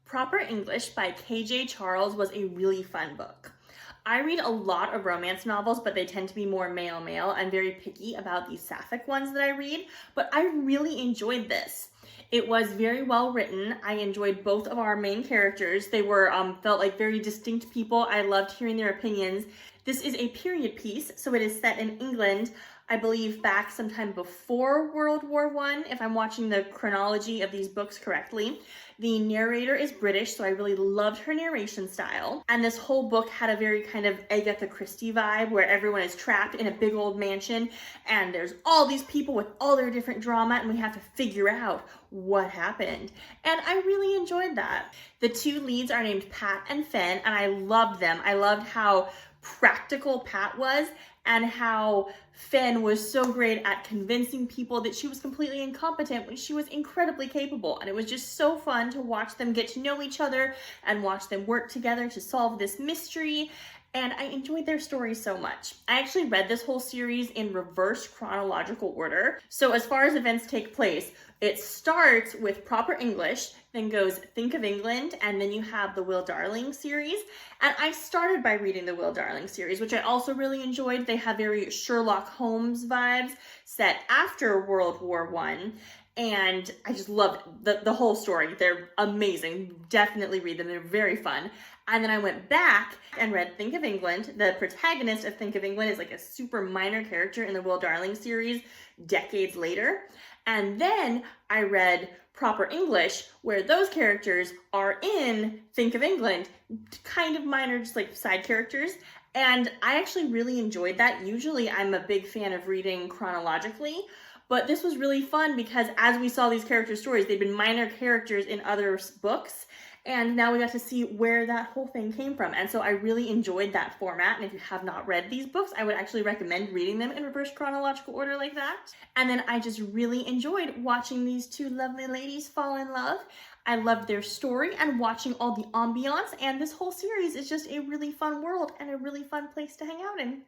Proper English by K.J. Charles was a really fun book. I read a lot of romance novels, but they tend to be more male. I'm very picky about these sapphic ones that I read, but I really enjoyed this. It was very well written. I enjoyed both of our main characters. They were felt like very distinct people. I loved hearing their opinions. This is a period piece, so it is set in England, I believe back sometime before World War I, if I'm watching the chronology of these books correctly. The narrator is British, so I really loved her narration style. And this whole book had a very kind of Agatha Christie vibe where everyone is trapped in a big old mansion and there's all these people with all their different drama and we have to figure out what happened. And I really enjoyed that. The two leads are named Pat and Fen, and I loved them. I loved how practical Pat was and how Fen was so great at convincing people that she was completely incompetent when she was incredibly capable. And it was just so fun to watch them get to know each other and watch them work together to solve this mystery. And I enjoyed their story so much. I actually read this whole series in reverse chronological order. So as far as events take place, it starts with Proper English, then goes Think of England, and then you have the Will Darling series. And I started by reading the Will Darling series, which I also really enjoyed. They have very Sherlock Holmes vibes set after World War I. And I just loved the whole story. They're amazing. Definitely read them. They're very fun. And then I went back and read Think of England. The protagonist of Think of England is like a super minor character in the Will Darling series decades later. And then I read Proper English, where those characters are in Think of England, kind of minor, just like side characters. And I actually really enjoyed that. Usually I'm a big fan of reading chronologically, but this was really fun because as we saw these character stories, they'd been minor characters in other books, and now we got to see where that whole thing came from. And so I really enjoyed that format. And if you have not read these books, I would actually recommend reading them in reverse chronological order like that. And then I just really enjoyed watching these two lovely ladies fall in love. I loved their story and watching all the ambiance. And this whole series is just a really fun world and a really fun place to hang out in.